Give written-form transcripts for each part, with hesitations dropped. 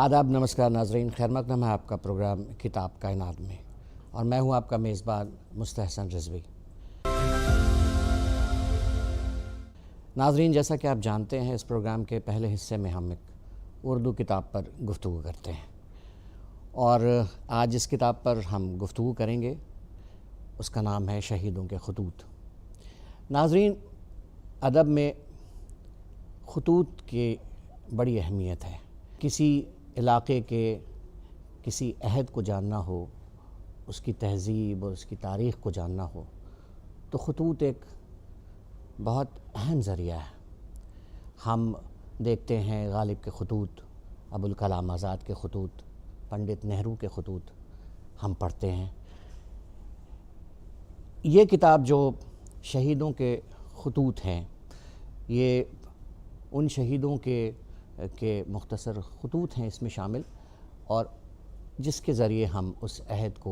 आदाब, नमस्कार नाजरीन, खैर मकदम है आपका प्रोग्राम किताब कायनात में और मैं हूं आपका मेज़बान मुस्तहसन रिजवी। नाजरीन, जैसा कि आप जानते हैं, इस प्रोग्राम के पहले हिस्से में हम एक उर्दू किताब पर गुफ्तगू करते हैं और आज जिस किताब पर हम गुफ्तगू करेंगे उसका नाम है शहीदों के खतूत। नाजरीन, अदब में खतूत की बड़ी अहमियत है। किसी इलाक़े के किसी अहद को जानना हो, उसकी तहज़ीब और उसकी तारीख़ को जानना हो तो खतूत एक बहुत अहम ज़रिया है। हम देखते हैं गालिब के खतूत, अबुल कलाम आज़ाद के खतूत, पंडित नेहरू के खतूत हम पढ़ते हैं। ये किताब जो शहीदों के खतूत हैं, ये उन शहीदों के मुख्तसर खतूत हैं इसमें शामिल, और जिसके ज़रिए हम उस अहद को,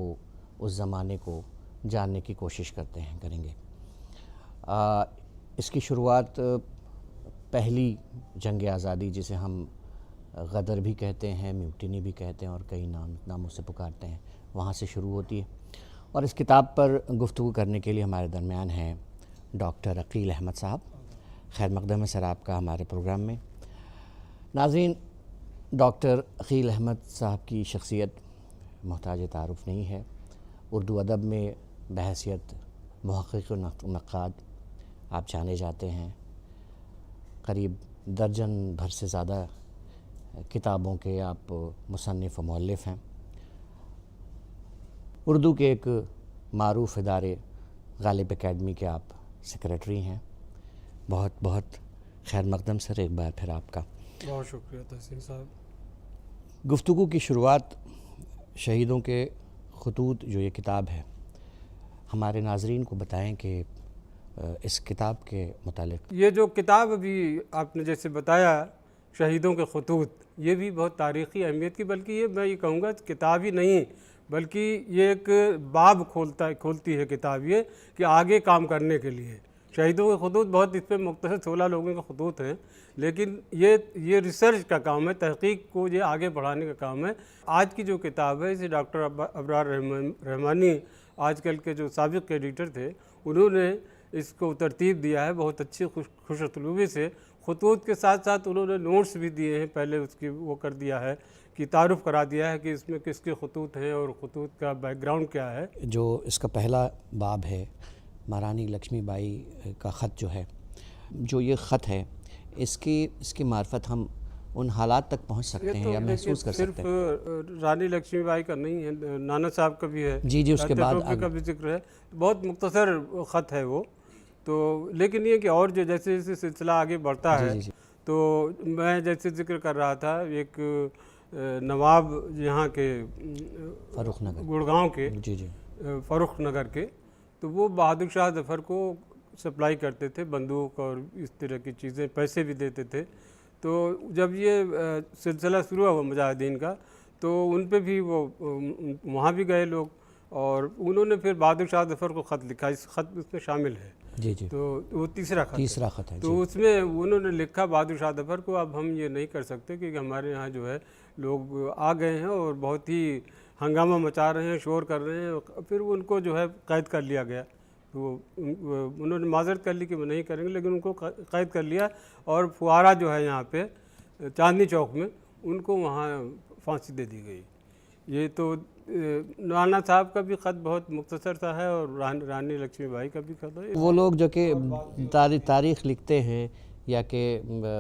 उस ज़माने को जानने की कोशिश करेंगे। इसकी शुरुआत पहली जंग आज़ादी, जिसे हम गदर भी कहते हैं, म्यूटिनी भी कहते हैं और कई नामों से पुकारते हैं, वहाँ से शुरू होती है। और इस किताब पर गुफ्तगू करने के लिए हमारे दरमियान हैं डॉक्टर अकील अहमद साहब। खैर मकदम है सर आपका हमारे प्रोग्राम में। नाज़रीन, डॉक्टर अकील अहमद साहब की शख्सियत मोहताज तारुफ़ नहीं है। उर्दू अदब में बहैसियत मुहक़्क़िक़ व नक़्क़ाद आप जाने जाते हैं। करीब दर्जन भर से ज़्यादा किताबों के आप मुसन्निफ़ व मुअल्लिफ़ हैं। उर्दू के एक मारूफ़ इदारे गालिब एकेडमी के आप सेक्रेटरी हैं। बहुत बहुत खैर मकदम सर, एक बार फिर आपका बहुत शुक्रिया तहसीन साहब। गुफ्तगू की शुरुआत शहीदों के खतूत जो ये किताब है, हमारे नाजरीन को बताएं कि इस किताब के मुतालिक। ये जो किताब अभी आपने जैसे बताया शहीदों के खतूत, ये भी बहुत तारीख़ी अहमियत की, बल्कि ये मैं ये कहूँगा किताब ही नहीं बल्कि ये एक बाब खोलती है किताब ये कि आगे काम करने के लिए। शहीदों के खतूत बहुत, इस पर मुख्तसर 16 लोगों के खतूत हैं, लेकिन ये रिसर्च का काम है, तहक़ीक़ को ये आगे बढ़ाने का काम है। आज की जो किताब है, इसे डॉक्टर अबरार रहमानी आजकल के जो साबिक़ एडिटर थे, उन्होंने इसको तरतीब दिया है बहुत अच्छी खुश उसलूबी से। खतूत के साथ साथ उन्होंने नोट्स भी दिए हैं, पहले उसकी वो कर दिया है कि तारुफ़ करा दिया है कि इसमें किसके खतूत हैं और खतूत का बैकग्राउंड क्या है। जो इसका पहला बाब है, महारानी लक्ष्मीबाई का ख़त जो है, जो ये ख़त है, इसकी मार्फत हम उन हालात तक पहुंच सकते हैं या महसूस कर सकते हैं। सिर्फ रानी लक्ष्मीबाई का नहीं है, नाना साहब का भी है, जी, उसके बाद का भी जिक्र है। बहुत मुख्तसर ख़त है वो तो, लेकिन ये कि और जो जैसे जैसे सिलसिला आगे बढ़ता है जी। तो मैं जैसे जिक्र कर रहा था, एक नवाब यहाँ के फ़र्रुख नगर, गुड़गांव के, जी फ़र्रुख नगर के, तो वो बहादुर शाह ज़फ़र को सप्लाई करते थे बंदूक और इस तरह की चीज़ें, पैसे भी देते थे। तो जब ये सिलसिला शुरू हुआ मुजाहिदीन का, तो उन पे भी वो वहाँ भी गए लोग और उन्होंने फिर बहादुर शाह ज़फ़र को ख़त लिखा। इस ख़त उसमें शामिल है। जी। तो वो तीसरा ख़त है। तो उसमें उन्होंने लिखा बहादुर शाह ज़फ़र को, अब हम ये नहीं कर सकते क्योंकि हमारे यहाँ जो है लोग आ गए हैं और बहुत ही हंगामा मचा रहे हैं, शोर कर रहे हैं। फिर उनको जो है कैद कर लिया गया। तो उन्होंने माज़रत कर ली कि वो नहीं करेंगे, लेकिन उनको कैद कर लिया और फुआरा जो है यहाँ पे चांदनी चौक में, उनको वहाँ फांसी दे दी गई। ये तो नाना साहब का भी ख़त बहुत मुख्तसर सा है और रानी लक्ष्मीबाई का भी ख़त है। वो लोग जो कि तारीख़ लिखते हैं या कि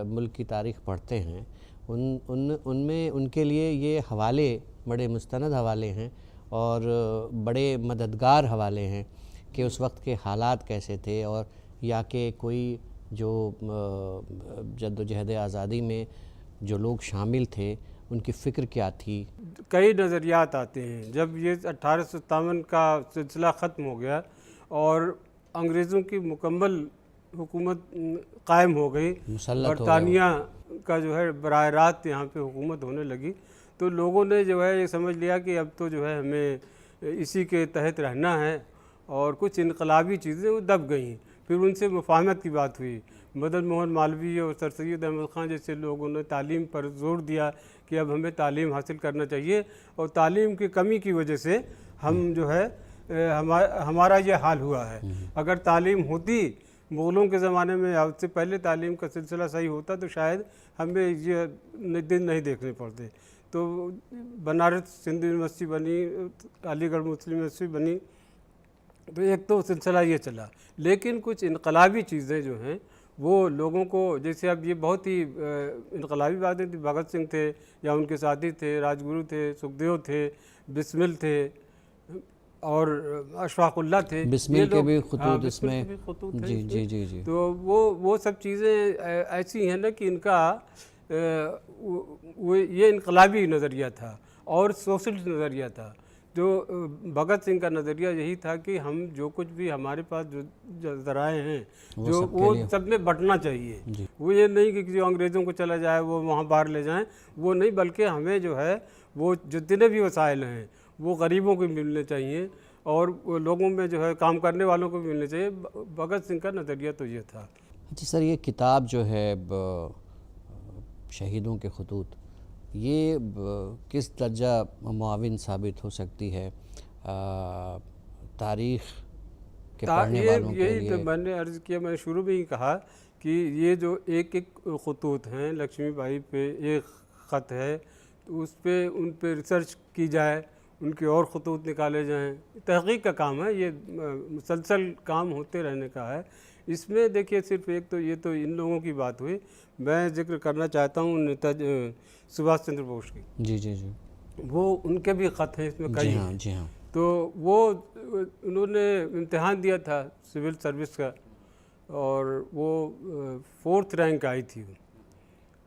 मुल्क की तारीख़ पढ़ते हैं, उनमें उनके लिए ये हवाले बड़े मुस्तनद हवाले हैं और बड़े मददगार हवाले हैं कि उस वक्त के हालात कैसे थे, और या कि कोई जो जद्दोजहद आज़ादी में जो लोग शामिल थे उनकी फ़िक्र क्या थी। कई नज़रियात आते हैं। जब ये 1857 का सिलसिला ख़त्म हो गया और अंग्रेज़ों की मुकम्मल हुकूमत कायम हो गई, बरतानिया का जो है बराह रास्त यहाँ पे हुकूमत होने लगी, तो लोगों ने जो है ये समझ लिया कि अब तो जो है हमें इसी के तहत रहना है और कुछ इनकलाबी चीज़ें वो दब गई। फिर उनसे मुफाहमत की बात हुई। मदन मोहन मालवीय और सर सैयद अहमद ख़ान जैसे लोगों ने तालीम पर जोर दिया कि अब हमें तालीम हासिल करना चाहिए, और तालीम की कमी की वजह से हम जो है हमारा ये हाल हुआ है। अगर तालीम होती मुग़लों के ज़माने में या उससे पहले तालीम का सिलसिला सही होता तो शायद हमें ये दिन नहीं देखने पड़ते। तो बनारस हिंदू यूनिवर्सिटी बनी, अलीगढ़ मुस्लिम यूनिवर्सिटी बनी, तो एक तो सिलसिला ये चला। लेकिन कुछ इनकलाबी चीज़ें जो हैं वो लोगों को, जैसे अब ये बहुत ही इनकलाबी बातें थी, भगत सिंह थे या उनके साथी थे, राजगुरु थे, सुखदेव थे, बिस्मिल थे और अशफाकुल्ला थे, बिस्मिल के भी खुतूत बिस्मिल इसमें, के भी खुतूत थे जी इसमें। जी जी जी। तो वो सब चीज़ें ऐसी हैं ना कि इनका वो ये इनकलाबी नज़रिया था और सोशलिस्ट नज़रिया था। जो भगत सिंह का नज़रिया यही था कि हम जो कुछ भी हमारे पास जो ज़राए हैं जो वो सब में बंटना चाहिए। वो ये नहीं कि जो अंग्रेज़ों को चला जाए वो वहाँ बाहर ले जाएं, वो नहीं, बल्कि हमें जो है वो जितने भी वसाइल हैं वो गरीबों को मिलने चाहिए और लोगों में जो है काम करने वालों को भी मिलने चाहिए। भगत सिंह का नज़रिया तो ये था। अच्छा सर, ये किताब जो है शहीदों के खुतूत, ये किस दर्जा मुआविन साबित हो सकती है तारीख़ के पढ़ने वालों के लिए? तो मैंने अर्ज़ किया, मैंने शुरू में ही कहा कि ये जो एक एक खुतूत हैं, लक्ष्मीबाई पे एक ख़त है तो उस पे उन पे रिसर्च की जाए, उनके और खुतूत निकाले जाएं। तहक़ीक़ का काम है ये, मुसलसल काम होते रहने का है। इसमें देखिए सिर्फ एक तो ये तो इन लोगों की बात हुई, मैं जिक्र करना चाहता हूँ नेताजी सुभाष चंद्र बोस की। जी जी जी। वो उनके भी ख़त हैं इसमें कई। जी हाँ जी हाँ। तो वो उन्होंने इम्तिहान दिया था सिविल सर्विस का और वो 4th रैंक आई थी।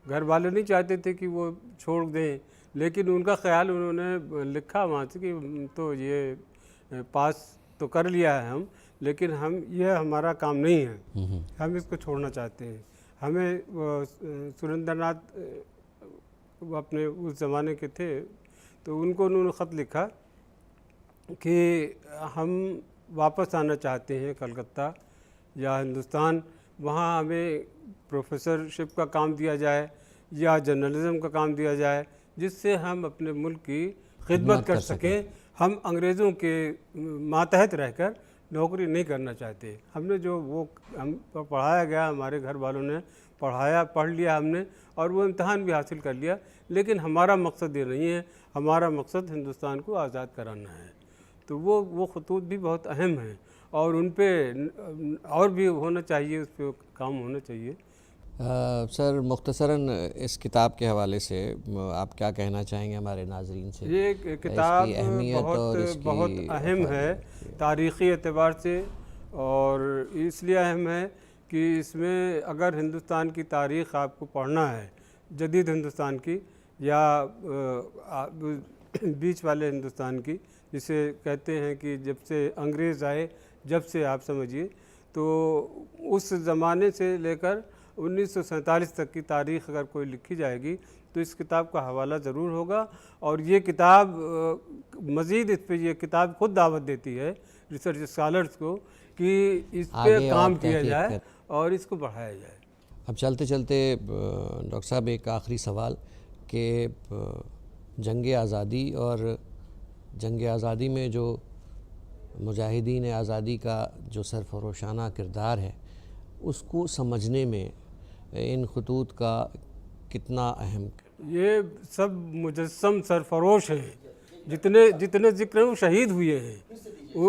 घर वाले नहीं चाहते थे कि वो छोड़ दें, लेकिन उनका ख्याल उन्होंने लिखा वहाँ से कि तो ये पास तो कर लिया है हम, लेकिन हम ये हमारा काम नहीं है, हम इसको छोड़ना चाहते हैं। हमें सुरेंद्रनाथ वो अपने उस ज़माने के थे, तो उनको उन्होंने ख़त लिखा कि हम वापस आना चाहते हैं कलकत्ता या हिंदुस्तान, वहाँ हमें प्रोफेसरशिप का काम दिया जाए या जर्नलिज़म का काम दिया जाए, जिससे हम अपने मुल्क की खिदमत कर सकें। हम अंग्रेज़ों के मातहत रहकर नौकरी नहीं करना चाहते। हमने जो वो हम पढ़ाया गया, हमारे घर वालों ने पढ़ाया, पढ़ लिया हमने और वो इम्तहान भी हासिल कर लिया, लेकिन हमारा मकसद ये नहीं है, हमारा मकसद हिंदुस्तान को आज़ाद कराना है। तो वो खतूत भी बहुत अहम हैं और उन पे और भी होना चाहिए, उस पर काम होना चाहिए। सर मुख्तसरन इस किताब के हवाले से आप क्या कहना चाहेंगे हमारे नाज़रीन से? ये किताब बहुत अहम है तारीख़ी एतबार से, और इसलिए अहम है कि इसमें अगर हिंदुस्तान की तारीख़ आपको पढ़ना है, जदीद हिंदुस्तान की या बीच वाले हिंदुस्तान की, जिसे कहते हैं कि जब से अंग्रेज़ आए, जब से आप समझिए, तो उस ज़माने से लेकर 1947 तक की तारीख़ अगर कोई लिखी जाएगी तो इस किताब का हवाला ज़रूर होगा। और ये किताब मज़ीद इस पर ये किताब खुद दावत देती है रिसर्च स्कॉलर्स को कि इस पे काम किया जाए और इसको बढ़ाया जाए। अब चलते चलते डॉक्टर साहब एक आखिरी सवाल कि जंग आज़ादी और जंग आज़ादी में जो मुजाहिदीन आज़ादी का जो सरफरोशाना किरदार है, उसको समझने में इन खतूत का कितना अहम? ये सब मुजस्सम सरफरोश हैं, जितने ज़िक्र हैं वो शहीद हुए हैं। वो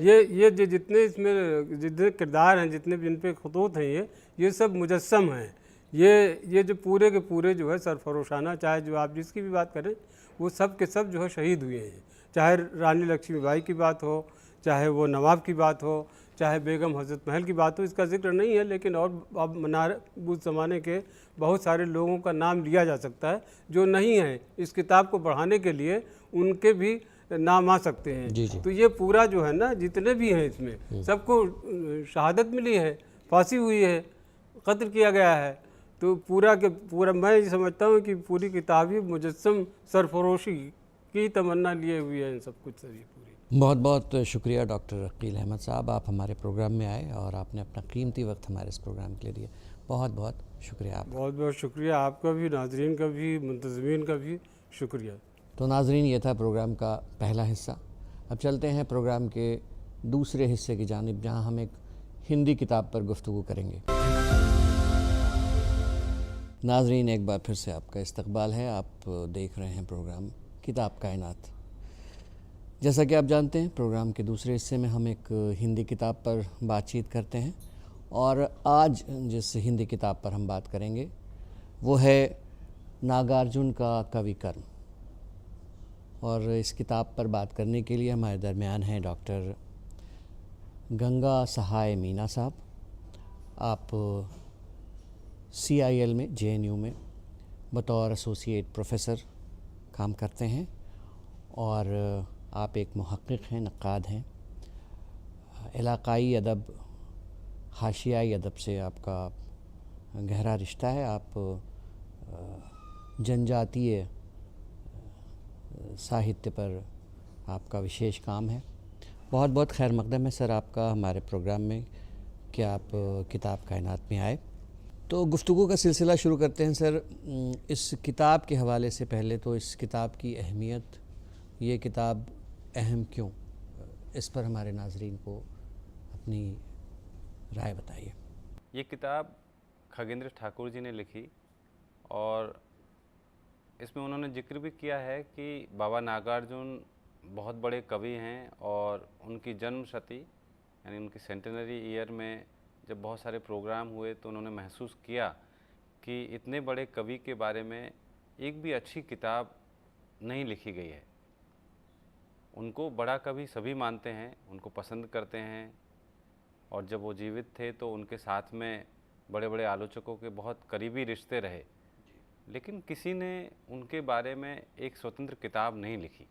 ये जितने इसमें जितने किरदार हैं, जितने जिन पे खतूत हैं, ये सब मुजस्सम हैं। ये जो पूरे के पूरे जो है सरफरोशाना, चाहे जो आप जिसकी भी बात करें, वो सब के सब जो है शहीद हुए हैं। चाहे रानी लक्ष्मीबाई की बात हो, चाहे वो नवाब की बात हो, चाहे बेगम हज़रत महल की बात हो, इसका जिक्र नहीं है, लेकिन और अब उस ज़माने के बहुत सारे लोगों का नाम लिया जा सकता है जो नहीं है। इस किताब को बढ़ाने के लिए उनके भी नाम आ सकते हैं। जी जी। तो ये पूरा जो है ना, जितने भी हैं इसमें सबको शहादत मिली है, फांसी हुई है, कत्ल किया गया है। तो पूरा के पूरा मैं ये समझता हूँ कि पूरी किताब ही मुजस्सम सरफरोशी की तमन्ना लिए हुई है, इन सब कुछ सभी पूरी। बहुत बहुत शुक्रिया डॉक्टर अकील अहमद साहब, आप हमारे प्रोग्राम में आए और आपने अपना कीमती वक्त हमारे इस प्रोग्राम के लिए दिया। बहुत बहुत शुक्रिया आपका। बहुत बहुत शुक्रिया आपका भी, नाजरीन का भी, मुंतज़मीन का भी शुक्रिया। तो नाजरीन, ये था प्रोग्राम का पहला हिस्सा। अब चलते हैं प्रोग्राम के दूसरे हिस्से की जानिब, जहां हम एक हिंदी किताब पर गुफ्तगू करेंगे। नाजरीन, एक बार फिर से आपका इस्तकबाल है। आप देख रहे हैं प्रोग्राम किताब कायनात। जैसा कि आप जानते हैं, प्रोग्राम के दूसरे हिस्से में हम एक हिंदी किताब पर बातचीत करते हैं, और आज जिस हिंदी किताब पर हम बात करेंगे वो है नागार्जुन का कवि कर्म। और इस किताब पर बात करने के लिए हमारे दरमियान हैं डॉक्टर गंगा सहाय मीना साहब। आप CIL में, JNU में बतौर एसोसिएट प्रोफेसर काम करते हैं, और आप एक मुहक्किक हैं, नक्काद हैं। इलाक़ाई अदब, हाशियाई अदब से आपका गहरा रिश्ता है। आप जनजातीय साहित्य पर आपका विशेष काम है। बहुत बहुत खैर मकदम है सर आपका हमारे प्रोग्राम में कि आप किताब कायनात में आए। तो गुफ्तगू का सिलसिला शुरू करते हैं सर। इस किताब के हवाले से पहले तो इस किताब की अहमियत, ये किताब अहम क्यों, इस पर हमारे नाजरीन को अपनी राय बताइए। ये किताब खगेंद्र ठाकुर जी ने लिखी, और इसमें उन्होंने जिक्र भी किया है कि बाबा नागार्जुन बहुत बड़े कवि हैं, और उनकी जन्म शती यानी उनकी सेंटेनरी ईयर में जब बहुत सारे प्रोग्राम हुए तो उन्होंने महसूस किया कि इतने बड़े कवि के बारे में एक भी अच्छी किताब नहीं लिखी गई है। उनको बड़ा कवि सभी मानते हैं, उनको पसंद करते हैं, और जब वो जीवित थे तो उनके साथ में बड़े बड़े आलोचकों के बहुत करीबी रिश्ते रहे, लेकिन किसी ने उनके बारे में एक स्वतंत्र किताब नहीं लिखी।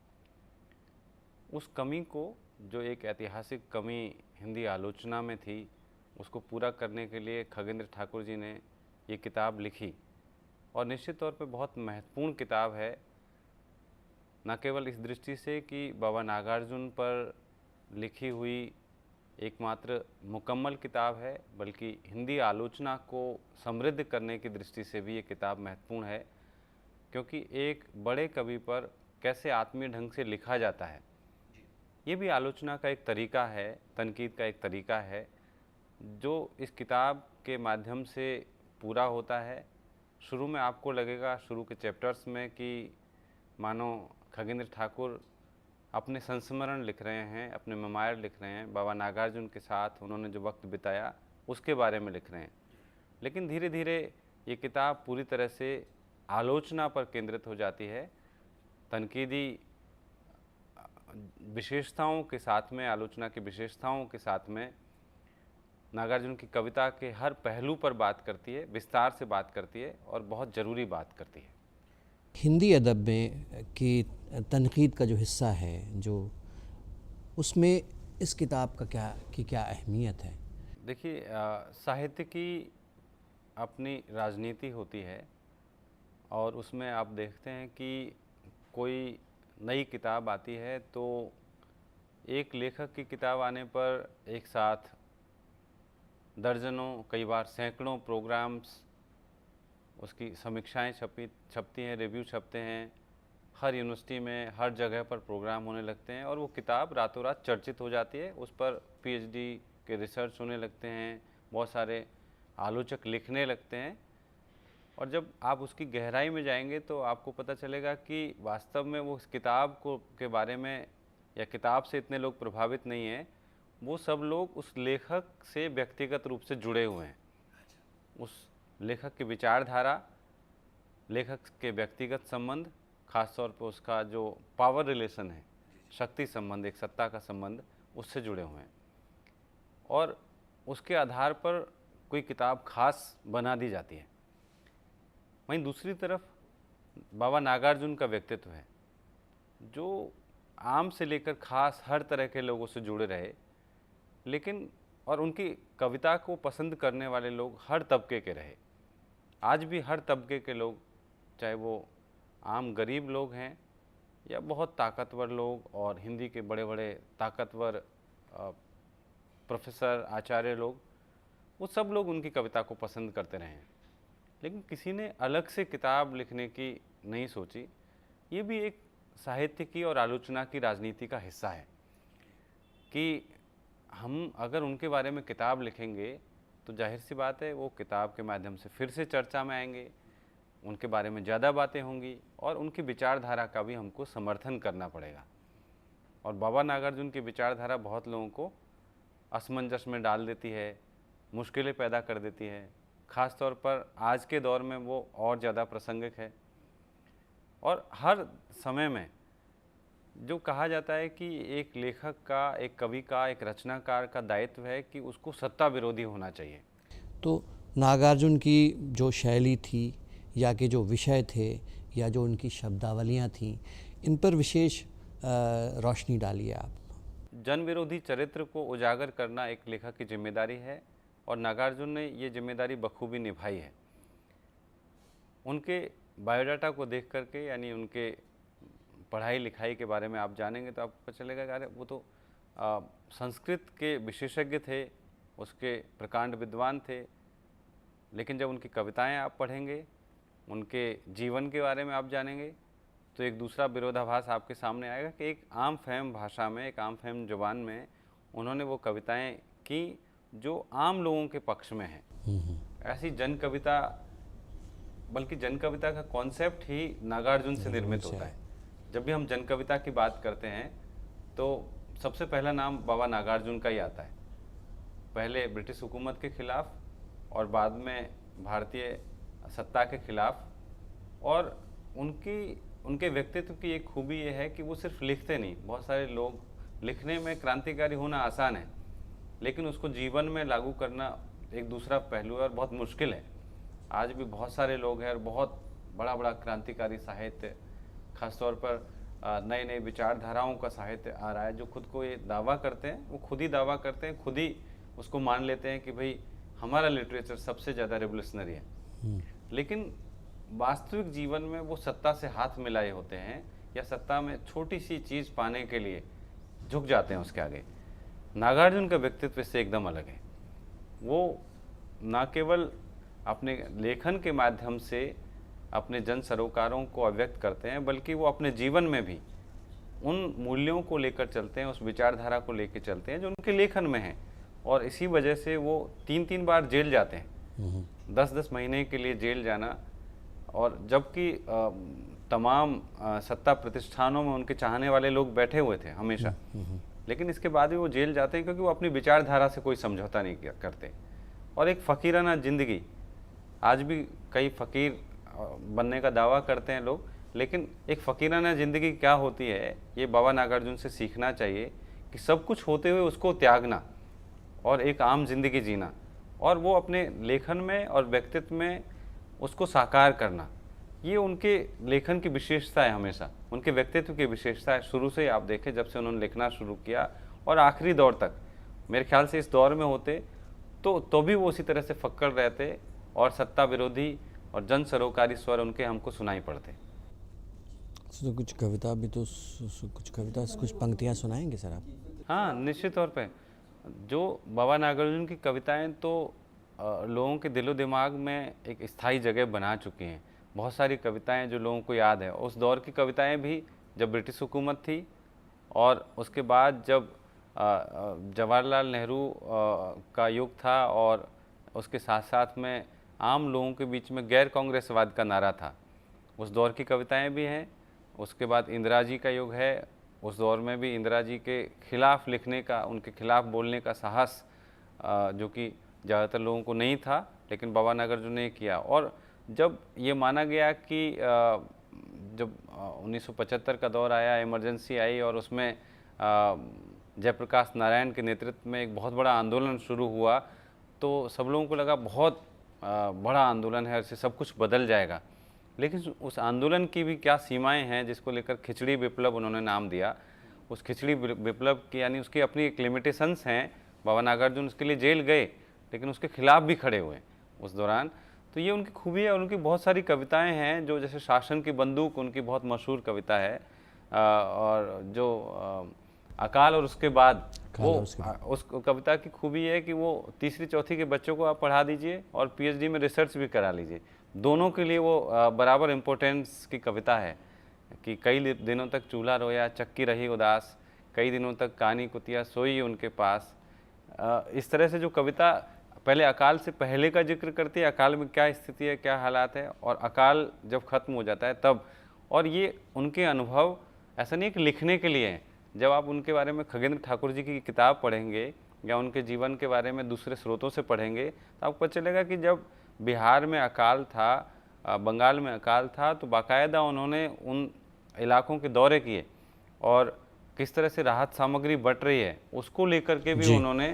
उस कमी को, जो एक ऐतिहासिक कमी हिंदी आलोचना में थी, उसको पूरा करने के लिए खगेंद्र ठाकुर जी ने ये किताब लिखी, और निश्चित तौर पे बहुत महत्वपूर्ण किताब है। न केवल इस दृष्टि से कि बाबा नागार्जुन पर लिखी हुई एकमात्र मुकम्मल किताब है, बल्कि हिंदी आलोचना को समृद्ध करने की दृष्टि से भी ये किताब महत्वपूर्ण है, क्योंकि एक बड़े कवि पर कैसे आत्मीय ढंग से लिखा जाता है, ये भी आलोचना का एक तरीका है, तनकीद का एक तरीका है, जो इस किताब के माध्यम से पूरा होता है। शुरू में आपको लगेगा, शुरू के चैप्टर्स में, कि मानो खगेंद्र ठाकुर अपने संस्मरण लिख रहे हैं, अपने मेमोयर लिख रहे हैं, बाबा नागार्जुन के साथ उन्होंने जो वक्त बिताया उसके बारे में लिख रहे हैं। लेकिन धीरे धीरे ये किताब पूरी तरह से आलोचना पर केंद्रित हो जाती है, तनकीदी विशेषताओं के साथ में, आलोचना की विशेषताओं के साथ में नागार्जुन की कविता के हर पहलू पर बात करती है, विस्तार से बात करती है, और बहुत ज़रूरी बात करती है। हिंदी अदब में की तनकीद का जो हिस्सा है, जो उसमें इस किताब का क्या अहमियत है? देखिए, साहित्य की अपनी राजनीति होती है, और उसमें आप देखते हैं कि कोई नई किताब आती है तो एक लेखक की किताब आने पर एक साथ दर्जनों, कई बार सैकड़ों प्रोग्राम्स, उसकी समीक्षाएं छपती हैं, रिव्यू छपते हैं, हर यूनिवर्सिटी में हर जगह पर प्रोग्राम होने लगते हैं, और वो किताब रातों रात चर्चित हो जाती है। उस पर PhD के रिसर्च होने लगते हैं, बहुत सारे आलोचक लिखने लगते हैं, और जब आप उसकी गहराई में जाएंगे तो आपको पता चलेगा कि वास्तव में वो उस किताब को के बारे में, या किताब से इतने लोग प्रभावित नहीं हैं, वो सब लोग उस लेखक से व्यक्तिगत रूप से जुड़े हुए हैं। उस लेखक की विचारधारा, लेखक के व्यक्तिगत संबंध, खासतौर पर उसका जो पावर रिलेशन है, शक्ति संबंध, एक सत्ता का संबंध, उससे जुड़े हुए हैं, और उसके आधार पर कोई किताब खास बना दी जाती है। वहीं दूसरी तरफ बाबा नागार्जुन का व्यक्तित्व है, जो आम से लेकर खास हर तरह के लोगों से जुड़े रहे, लेकिन और उनकी कविता को पसंद करने वाले लोग हर तबके के रहे। आज भी हर तबके के लोग, चाहे वो आम गरीब लोग हैं या बहुत ताकतवर लोग और हिंदी के बड़े बड़े ताकतवर प्रोफेसर आचार्य लोग, वो सब लोग उनकी कविता को पसंद करते रहे हैं, लेकिन किसी ने अलग से किताब लिखने की नहीं सोची। ये भी एक साहित्य की और आलोचना की राजनीति का हिस्सा है कि हम अगर उनके बारे में किताब लिखेंगे तो जाहिर सी बात है वो किताब के माध्यम से फिर से चर्चा में आएंगे, उनके बारे में ज़्यादा बातें होंगी और उनकी विचारधारा का भी हमको समर्थन करना पड़ेगा। और बाबा नागार्जुन की विचारधारा बहुत लोगों को असमंजस में डाल देती है, मुश्किलें पैदा कर देती है, ख़ास तौर पर आज के दौर में वो और ज़्यादा प्रासंगिक है। और हर समय में जो कहा जाता है कि एक लेखक का, एक कवि का, एक रचनाकार का दायित्व है कि उसको सत्ता विरोधी होना चाहिए। तो नागार्जुन की जो शैली थी या के जो विषय थे या जो उनकी शब्दावलियाँ थीं, इन पर विशेष रोशनी डालिए आप। जन विरोधी चरित्र को उजागर करना एक लेखक की जिम्मेदारी है और नागार्जुन ने ये जिम्मेदारी बखूबी निभाई है। उनके बायोडाटा को देख करके, यानी उनके पढ़ाई लिखाई के बारे में आप जानेंगे तो आपको पता चलेगा कि अरे वो तो संस्कृत के विशेषज्ञ थे, उसके प्रकांड विद्वान थे, लेकिन जब उनकी कविताएं आप पढ़ेंगे, उनके जीवन के बारे में आप जानेंगे तो एक दूसरा विरोधाभास आपके सामने आएगा कि एक आम फहम भाषा में, एक आम फहम जुबान में उन्होंने वो कविताएं की जो आम लोगों के पक्ष में है। ऐसी जन कविता, बल्कि जन कविता का कॉन्सेप्ट ही नागार्जुन से निर्मित होता है। जब भी हम जन कविता की बात करते हैं तो सबसे पहला नाम बाबा नागार्जुन का ही आता है, पहले ब्रिटिश हुकूमत के खिलाफ और बाद में भारतीय सत्ता के खिलाफ। और उनके व्यक्तित्व की एक खूबी ये है कि वो सिर्फ लिखते नहीं, बहुत सारे लोग, लिखने में क्रांतिकारी होना आसान है लेकिन उसको जीवन में लागू करना एक दूसरा पहलू है और बहुत मुश्किल है। आज भी बहुत सारे लोग हैं और बहुत बड़ा बड़ा क्रांतिकारी साहित्य, खासतौर पर नए नए विचारधाराओं का साहित्य आ रहा है, जो खुद को ये दावा करते हैं, वो खुद ही दावा करते हैं, खुद ही उसको मान लेते हैं कि भाई हमारा लिटरेचर सबसे ज़्यादा रिवोल्यूशनरी है। लेकिन वास्तविक जीवन में वो सत्ता से हाथ मिलाए होते हैं या सत्ता में छोटी सी चीज़ पाने के लिए झुक जाते हैं उसके आगे। नागार्जुन का व्यक्तित्व इससे एकदम अलग है। वो न केवल अपने लेखन के माध्यम से अपने जन सरोकारों को अव्यक्त करते हैं, बल्कि वो अपने जीवन में भी उन मूल्यों को लेकर चलते हैं, उस विचारधारा को लेकर चलते हैं जो उनके लेखन में है। और इसी वजह से वो 3-3 बार जेल जाते हैं, 10-10 महीने के लिए जेल जाना। और जबकि तमाम सत्ता प्रतिष्ठानों में उनके चाहने वाले लोग बैठे हुए थे हमेशा, लेकिन इसके बाद भी वो जेल जाते हैं क्योंकि वो अपनी विचारधारा से कोई समझौता नहीं करते। और एक फ़कीराना ज़िंदगी, आज भी कई फ़कीर बनने का दावा करते हैं लोग, लेकिन एक फ़कीराना ज़िंदगी क्या होती है ये बाबा नागार्जुन से सीखना चाहिए कि सब कुछ होते हुए उसको त्यागना और एक आम जिंदगी जीना, और वो अपने लेखन में और व्यक्तित्व में उसको साकार करना। ये उनके लेखन की विशेषता है, हमेशा उनके व्यक्तित्व की विशेषता है। शुरू से ही आप देखें, जब से उन्होंने लिखना शुरू किया और आखिरी दौर तक, मेरे ख्याल से इस दौर में होते तो भी वो उसी तरह से फक्कड़ रहते और सत्ता विरोधी और जन सरोकारी स्वर उनके हमको सुनाई पड़ते। तो कुछ कविता भी तो कुछ पंक्तियाँ सुनाएंगे सर आप? हाँ, निश्चित तौर पे जो बाबा नागार्जुन की कविताएं तो लोगों के दिलो दिमाग में एक स्थायी जगह बना चुकी हैं। बहुत सारी कविताएं जो लोगों को याद है, उस दौर की कविताएं भी जब ब्रिटिश हुकूमत थी और उसके बाद जब जवाहरलाल नेहरू का युग था और उसके साथ साथ में आम लोगों के बीच में गैर कांग्रेसवाद का नारा था, उस दौर की कविताएं भी हैं। उसके बाद इंदिरा जी का युग है, उस दौर में भी इंदिरा जी के खिलाफ लिखने का, उनके खिलाफ बोलने का साहस जो कि ज़्यादातर लोगों को नहीं था, लेकिन बाबा नागार्जुन ने किया। और जब ये माना गया कि जब 1975 का दौर आया, इमरजेंसी आई और उसमें जयप्रकाश नारायण के नेतृत्व में एक बहुत बड़ा आंदोलन शुरू हुआ, तो सब लोगों को लगा बहुत बड़ा आंदोलन है, इससे सब कुछ बदल जाएगा। लेकिन उस आंदोलन की भी क्या सीमाएं हैं, जिसको लेकर खिचड़ी विप्लव उन्होंने नाम दिया। उस खिचड़ी विप्लव की, यानी उसकी अपनी एक लिमिटेशंस हैं। बाबा नागार्जुन उसके लिए जेल गए, लेकिन उसके खिलाफ भी खड़े हुए उस दौरान। तो ये उनकी खूबी है। उनकी बहुत सारी कविताएं हैं जो, जैसे शासन की बंदूक उनकी बहुत मशहूर कविता है, और जो अकाल और उसके बाद, वो उस कविता की खूबी है कि वो तीसरी चौथी के बच्चों को आप पढ़ा दीजिए और पीएचडी में रिसर्च भी करा लीजिए, दोनों के लिए वो बराबर इम्पोर्टेंस की कविता है। कि कई दिनों तक चूल्हा रोया, चक्की रही उदास, कई दिनों तक कानी कुतिया सोई उनके पास। इस तरह से जो कविता पहले अकाल से पहले का जिक्र करती है, अकाल में क्या स्थिति है, क्या हालात है, और अकाल जब ख़त्म हो जाता है तब। और ये उनके अनुभव ऐसा नहीं है कि लिखने के लिए हैं। जब आप उनके बारे में खगेंद्र ठाकुर जी की किताब पढ़ेंगे या उनके जीवन के बारे में दूसरे स्रोतों से पढ़ेंगे तो आपको पता चलेगा कि जब बिहार में अकाल था, बंगाल में अकाल था, तो बाकायदा उन्होंने उन इलाकों के दौरे किए और किस तरह से राहत सामग्री बट रही है उसको लेकर के भी उन्होंने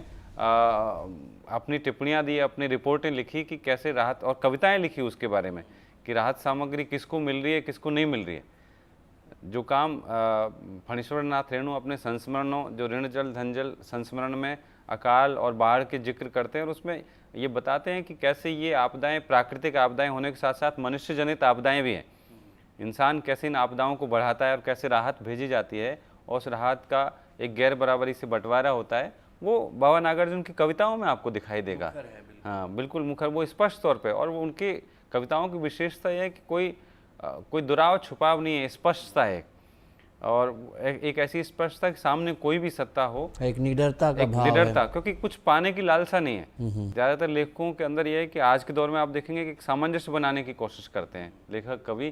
अपनी टिप्पणियाँ दी, अपनी रिपोर्टें लिखी कि कैसे राहत, और कविताएं लिखी उसके बारे में कि राहत सामग्री किसको मिल रही है, किसको नहीं मिल रही है। जो काम फणीश्वर नाथ रेणु अपने संस्मरणों, जो ऋण जल धन जल संस्मरण में अकाल और बाढ़ के जिक्र करते हैं और उसमें ये बताते हैं कि कैसे ये आपदाएं प्राकृतिक आपदाएं होने के साथ साथ मनुष्य जनित आपदाएं भी हैं। इंसान कैसे इन आपदाओं को बढ़ाता है और कैसे राहत भेजी जाती है और उस राहत का एक गैर बराबरी से बंटवारा होता है, वो बाबा नागार्जुन की कविताओं में आपको दिखाई देगा। हाँ बिल्कुल मुखर, वो स्पष्ट तौर पे। और वो उनकी कविताओं की विशेषता यह है कि कोई दुराव छुपाव नहीं है, स्पष्टता है, और एक ऐसी स्पष्टता कि सामने कोई भी सत्ता हो, एक निडरता का भाव निडरता, क्योंकि कुछ पाने की लालसा नहीं है। ज़्यादातर लेखकों के अंदर यह है कि आज के दौर में आप देखेंगे कि सामंजस्य बनाने की कोशिश करते हैं लेखक कवि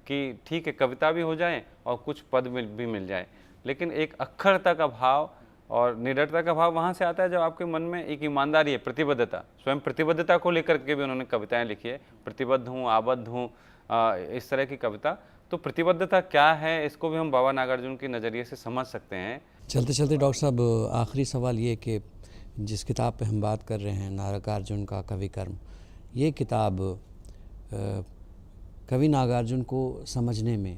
कि ठीक है कविता भी हो जाए और कुछ पद भी मिल जाए, लेकिन एक अक्षरता का भाव और निडरता का भाव वहाँ से आता है जब आपके मन में एक ईमानदारी है, प्रतिबद्धता, स्वयं प्रतिबद्धता को लेकर के भी उन्होंने कविताएं लिखी है। प्रतिबद्ध हूँ, आबद्ध हूँ, इस तरह की कविता। तो प्रतिबद्धता क्या है इसको भी हम बाबा नागार्जुन के नज़रिए से समझ सकते हैं। चलते चलते डॉक्टर साहब, आखिरी सवाल ये कि जिस किताब पे हम बात कर रहे हैं, नागार्जुन का कवि कर्म, ये किताब कवि नागार्जुन को समझने में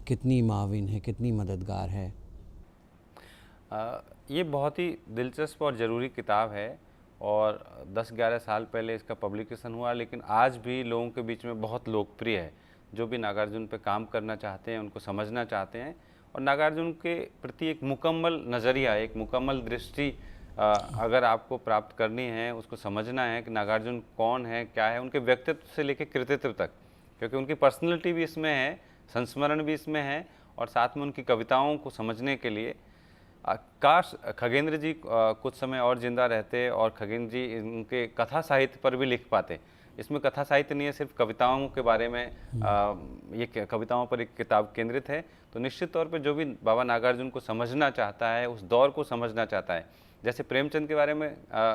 कितनी माविन है, कितनी मददगार है? ये बहुत ही दिलचस्प और ज़रूरी किताब है और 10-11 साल पहले इसका पब्लिकेशन हुआ, लेकिन आज भी लोगों के बीच में बहुत लोकप्रिय है। जो भी नागार्जुन पे काम करना चाहते हैं, उनको समझना चाहते हैं और नागार्जुन के प्रति एक मुकम्मल नज़रिया, एक मुकम्मल दृष्टि अगर आपको प्राप्त करनी है, उसको समझना है कि नागार्जुन कौन है, क्या है, उनके व्यक्तित्व से लेकर कृतित्व तक, क्योंकि उनकी पर्सनैलिटी भी इसमें है, संस्मरण भी इसमें है, और साथ में उनकी कविताओं को समझने के लिए काश खगेंद्र जी कुछ समय और ज़िंदा रहते और खगेंद्र जी उनके कथा साहित्य पर भी लिख पाते। इसमें कथा साहित्य नहीं है, सिर्फ कविताओं के बारे में ये कविताओं पर एक किताब केंद्रित है। तो निश्चित तौर पे जो भी बाबा नागार्जुन को समझना चाहता है, उस दौर को समझना चाहता है, जैसे प्रेमचंद के बारे में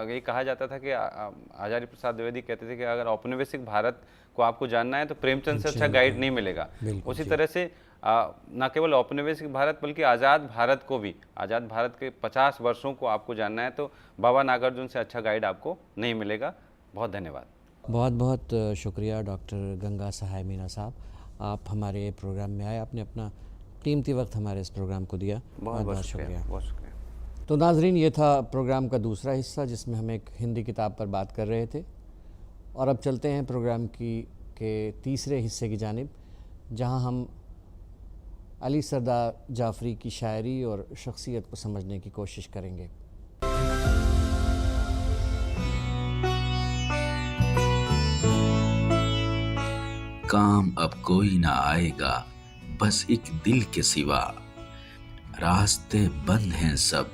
ये कहा जाता था कि आचार्य प्रसाद द्विवेदी कहते थे कि अगर औपनिवेशिक भारत को आपको जानना है तो प्रेमचंद से अच्छा गाइड नहीं मिलेगा। उसी तरह से न केवल औपनिवेशिक भारत बल्कि आज़ाद भारत को भी, आज़ाद भारत के 50 वर्षों को आपको जानना है तो बाबा नागार्जुन से अच्छा गाइड आपको नहीं मिलेगा। बहुत धन्यवाद। बहुत बहुत शुक्रिया डॉक्टर गंगा सहाय मीना साहब, आप हमारे प्रोग्राम में आए, आपने अपना कीमती वक्त हमारे इस प्रोग्राम को दिया। बहुत बहुत शुक्रिया। बहुत शुक्रिया। तो नाजरीन, ये था प्रोग्राम का दूसरा हिस्सा जिसमें हम एक हिंदी किताब पर बात कर रहे थे, और अब चलते हैं प्रोग्राम के तीसरे हिस्से की जानिब, जहां हम अली सरदार जाफरी की शायरी और शख्सियत को समझने की कोशिश करेंगे। काम अब कोई ना आएगा बस एक दिल के सिवा, रास्ते बंद हैं सब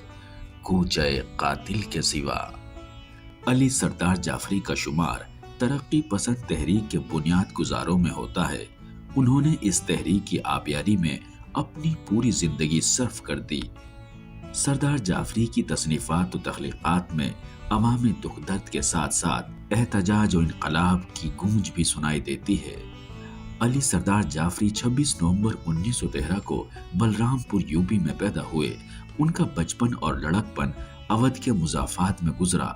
कूचे कातिल के सिवा। अली सरदार जाफरी का शुमार तरक्की पसंद तहरीक के बुनियाद गुजारों में होता है। उन्होंने इस तहरीक की आबियारी में अपनी पूरी जिंदगी सर्फ कर दी। सरदार जाफरी की तसनीफात और तख्लीकात में अवामी दुख दर्द के साथ साथ एहतजाज और इनकलाब की गूंज भी सुनाई देती है। अली सरदार जाफरी 26 नवंबर 1913 को बलरामपुर यूपी में पैदा हुए। उनका बचपन और लड़कपन अवध के मुजाफात में गुजरा।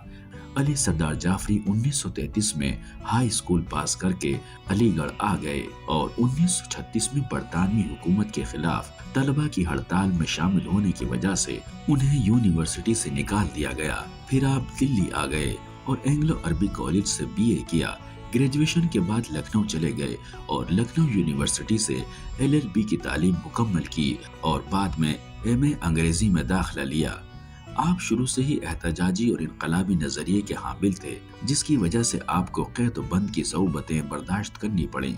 अली सरदार जाफरी 1933 में हाई स्कूल पास करके अलीगढ़ आ गए और 1936 में बरतानवी हुकूमत के खिलाफ तलबा की हड़ताल में शामिल होने की वजह से उन्हें यूनिवर्सिटी से निकाल दिया गया। फिर आप दिल्ली आ गए और एंग्लो अरबी कॉलेज से BA किया। ग्रेजुएशन के बाद लखनऊ चले गए और लखनऊ यूनिवर्सिटी से LLB की तालीम मुकम्मल की और बाद में MA अंग्रेजी में दाखिला लिया। आप शुरू से ही एहतजाजी और इनकलाबी नजरिए के हामिल थे, जिसकी वजह से आपको कैद व बंद की ज़रूबतें बर्दाश्त करनी पड़ी।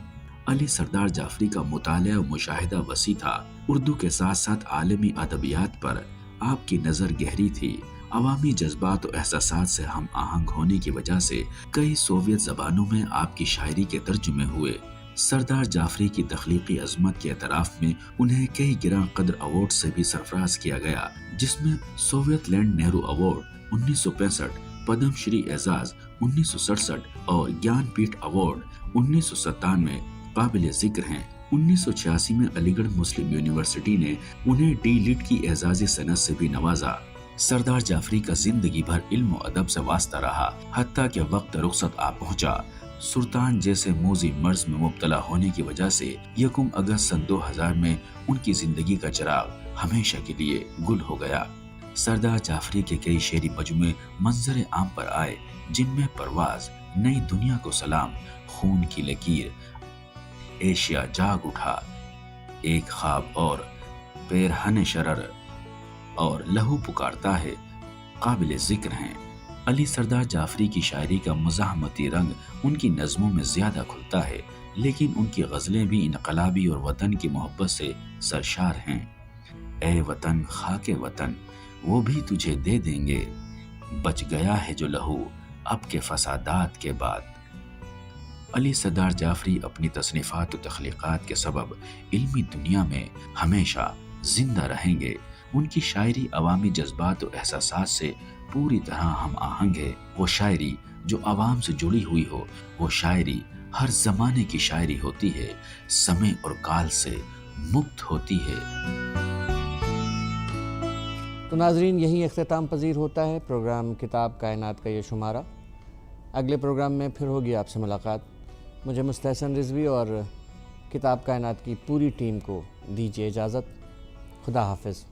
अली सरदार जाफरी का मुताला और मुशाहिदा वसी था। उर्दू के साथ साथ आलमी अदबियात पर आपकी नज़र गहरी थी। अवामी जज्बात और एहसासात से हम आहंग होने की वजह से कई सोवियत ज़बानों में आपकी शायरी के तर्जुमे हुए। सरदार जाफरी की तख्लीकी अजमत के एतराफ़ में उन्हें कई गिरां कदर अवार्ड से भी सरफराज किया गया, जिसमें Soviet land Nehru award 1965, Padma Shri Ejaz 1967 और ज्ञानपीठ अवार्ड 1997 काबिल जिक्र हैं। 1986 में अलीगढ़ मुस्लिम यूनिवर्सिटी ने उन्हें D.Litt की एजाजी सनद से भी नवाजा। सरदार जाफरी का जिंदगी भर इल्म और अदब से वास्ता रहा, हत्ता के वक्त रुखसत आ पहुंचा। सुल्तान जैसे मोजी मर्ज में मुब्तला होने की वजह से 1 अगस्त सन 2000 में उनकी जिंदगी का चिराग हमेशा के लिए गुल हो गया। सरदार जाफरी के कई शेरी मजमूए मंजर आम पर आए, जिनमें परवाज, नई दुनिया को सलाम, खून की लकीर, एशिया जाग उठा, एक ख्वाब और पेरहन शरर और लहू पुकारता है काबिल जिक्र हैं। अली सरदार जाफरी की शायरी का मुज़ाहमती रंग उनकी नज़मों में ज़्यादा खुलता है, लेकिन उनकी गज़लें भी इनकलाबी और वतन की मोहब्बत से सरशार हैं। ए वतन खाके वतन वो भी तुझे दे देंगे, बच गया है जो लहू अब के फसादात के बाद। अली सरदार जाफरी अपनी तसनीफ़ात और तख्लीक़ात के सबब इल्मी दुनिया में हमेशा जिंदा रहेंगे। उनकी शायरी अवामी जज्बात और एहसासात से पूरी तरह हम आहंग है। वो शायरी जो आवाम से जुड़ी हुई हो, वो शायरी हर जमाने की शायरी होती है, समय और काल से मुक्त होती है। तो नाजरीन, यही अख्ताम पजीर होता है प्रोग्राम किताब कायनात का ये शुमारा। अगले प्रोग्राम में फिर होगी आपसे मुलाकात। मुझे मुस्तहसन रिजवी और किताब कायनात की पूरी टीम को दीजिए इजाज़त। खुदा हाफिज़।